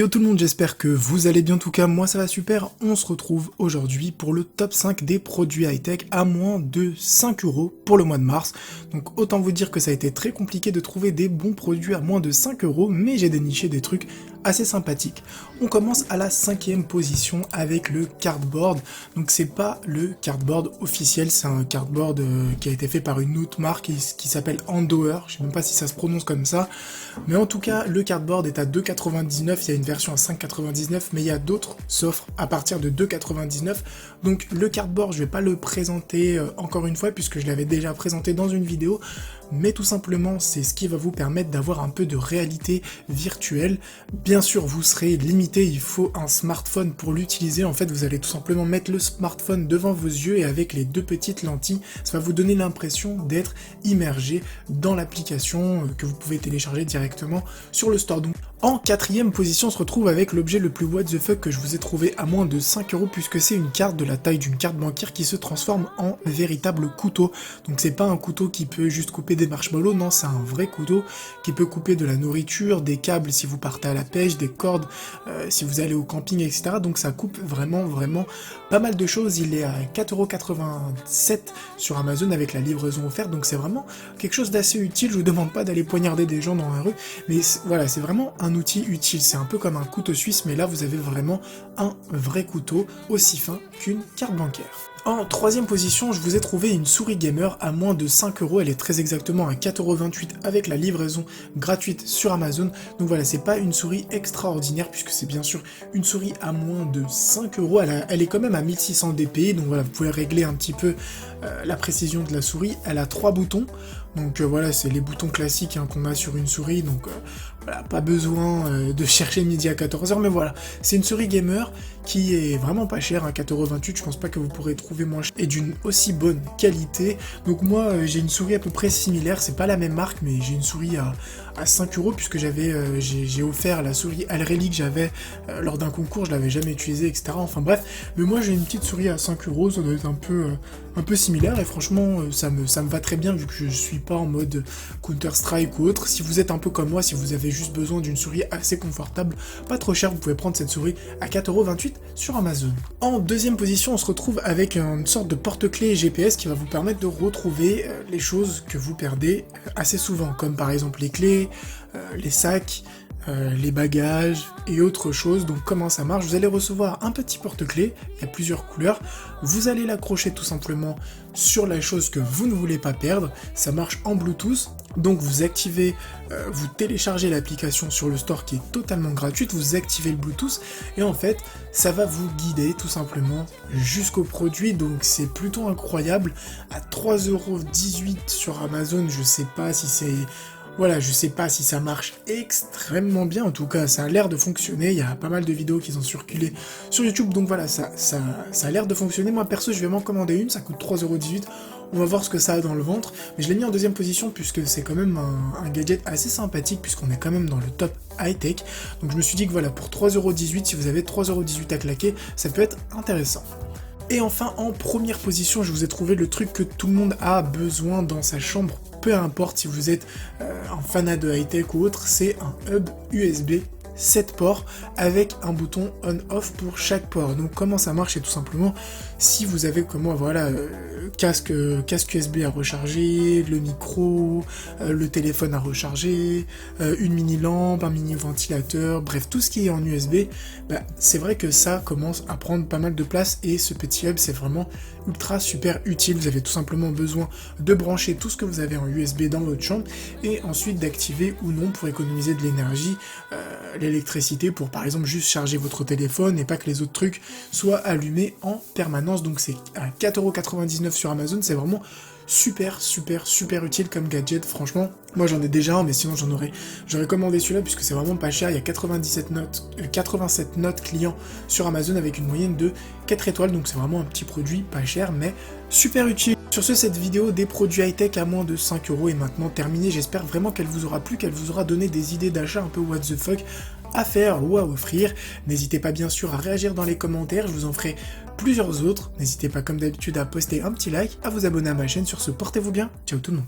Yo tout le monde, j'espère que vous allez bien, en tout cas moi ça va super. On se retrouve aujourd'hui pour le top 5 des produits high-tech à moins de 5 € pour le mois de mars. Donc autant vous dire que ça a été très compliqué de trouver des bons produits à moins de 5 €, mais j'ai déniché des trucs assez sympathiques. On commence à la 5e position avec le cardboard. Donc c'est pas le cardboard officiel, c'est un cardboard qui a été fait par une autre marque qui s'appelle Andover, je sais même pas si ça se prononce comme ça. Mais en tout cas, le cardboard est à 2,99€, il y a une version à 5,99€, mais il y a d'autres offres à partir de 2,99€. Donc le cardboard, je vais pas le présenter encore une fois, puisque je l'avais déjà présenté dans une vidéo, mais tout simplement, c'est ce qui va vous permettre d'avoir un peu de réalité virtuelle. Bien sûr, vous serez limité, il faut un smartphone pour l'utiliser. En fait, vous allez tout simplement mettre le smartphone devant vos yeux et avec les deux petites lentilles, ça va vous donner l'impression d'être immergé dans l'application que vous pouvez télécharger directement sur le store. Donc, en 4e position, on se retrouve avec l'objet le plus what the fuck que je vous ai trouvé à moins de 5 €, puisque c'est une carte de la taille d'une carte bancaire qui se transforme en véritable couteau. Donc c'est pas un couteau qui peut juste couper des marshmallows, non, c'est un vrai couteau qui peut couper de la nourriture, des câbles si vous partez à la pêche, des cordes si vous allez au camping, etc. Donc ça coupe vraiment pas mal de choses. Il est à 4,87€ sur Amazon avec la livraison offerte, donc c'est vraiment quelque chose d'assez utile. Je vous demande pas d'aller poignarder des gens dans la rue, mais voilà, c'est vraiment un outil utile. C'est un peu comme un couteau suisse, mais là vous avez vraiment un vrai couteau aussi fin qu'une carte bancaire. En 3e position, je vous ai trouvé une souris gamer à moins de 5 €, elle est très exactement à 4,28€ avec la livraison gratuite sur Amazon. Donc voilà, c'est pas une souris extraordinaire puisque c'est bien sûr une souris à moins de 5 €, elle est quand même à 1600 dpi, donc voilà, vous pouvez régler un petit peu la précision de la souris. Elle a 3 boutons, donc voilà, c'est les boutons classiques qu'on a sur une souris, donc voilà, pas besoin de chercher midi à 14h, mais voilà, c'est une souris gamer qui est vraiment pas chère, à 4,28€, je pense pas que vous pourrez trouver moins cher, et d'une aussi bonne qualité. Donc moi, j'ai une souris à peu près similaire, c'est pas la même marque, mais j'ai une souris à 5 €, puisque j'ai offert la souris Alreli que j'avais lors d'un concours, je l'avais jamais utilisée, etc. Enfin bref, mais moi j'ai une petite souris à 5 €, ça doit être un peu similaire, et franchement, ça me va très bien, vu que je suis pas en mode Counter-Strike ou autre. Si vous êtes un peu comme moi, si vous avez juste besoin d'une souris assez confortable, pas trop cher, vous pouvez prendre cette souris à 4,28€ sur Amazon. En 2e position, on se retrouve avec une sorte de porte-clés GPS qui va vous permettre de retrouver les choses que vous perdez assez souvent, comme par exemple les clés, les sacs, les bagages et autres choses. Donc comment ça marche? Vous allez recevoir un petit porte-clés, il y a plusieurs couleurs, vous allez l'accrocher tout simplement sur la chose que vous ne voulez pas perdre. Ça marche en Bluetooth, donc vous activez, vous téléchargez l'application sur le store qui est totalement gratuite, vous activez le Bluetooth et en fait ça va vous guider tout simplement jusqu'au produit. Donc c'est plutôt incroyable, à 3,18€ sur Amazon. Je sais pas si c'est... Voilà, je sais pas si ça marche extrêmement bien, en tout cas ça a l'air de fonctionner, il y a pas mal de vidéos qui ont circulé sur YouTube, donc voilà, ça a l'air de fonctionner. Moi perso, je vais m'en commander une, ça coûte 3,18€, on va voir ce que ça a dans le ventre, mais je l'ai mis en 2e position puisque c'est quand même un gadget assez sympathique, puisqu'on est quand même dans le top high-tech, donc je me suis dit que voilà, pour 3,18€, si vous avez 3,18€ à claquer, ça peut être intéressant. Et enfin, en 1re position, je vous ai trouvé le truc que tout le monde a besoin dans sa chambre, peu importe si vous êtes un fanat de high-tech ou autre, c'est un hub USB 7 ports avec un bouton on-off pour chaque port. Donc comment ça marche? C'est tout simplement, si vous avez comme moi, voilà, casque USB à recharger, le micro, le téléphone à recharger, une mini lampe, un mini ventilateur, bref tout ce qui est en USB, c'est vrai que ça commence à prendre pas mal de place, et ce petit hub c'est vraiment ultra super utile. Vous avez tout simplement besoin de brancher tout ce que vous avez en USB dans votre chambre et ensuite d'activer ou non pour économiser de l'énergie, l'électricité, pour par exemple juste charger votre téléphone et pas que les autres trucs soient allumés en permanence. Donc c'est à 4,99€ sur Amazon, c'est vraiment super utile comme gadget. Franchement, moi j'en ai déjà un, mais sinon j'aurais commandé celui-là puisque c'est vraiment pas cher. Il y a 87 notes clients sur Amazon avec une moyenne de 4 étoiles, donc c'est vraiment un petit produit pas cher mais super utile. Sur ce, cette vidéo des produits high-tech à moins de 5 € est maintenant terminée. J'espère vraiment qu'elle vous aura plu, qu'elle vous aura donné des idées d'achat un peu what the fuck à faire ou à offrir. N'hésitez pas bien sûr à réagir dans les commentaires, je vous en ferai plusieurs autres. N'hésitez pas comme d'habitude à poster un petit like, à vous abonner à ma chaîne. Sur ce, portez-vous bien, ciao tout le monde.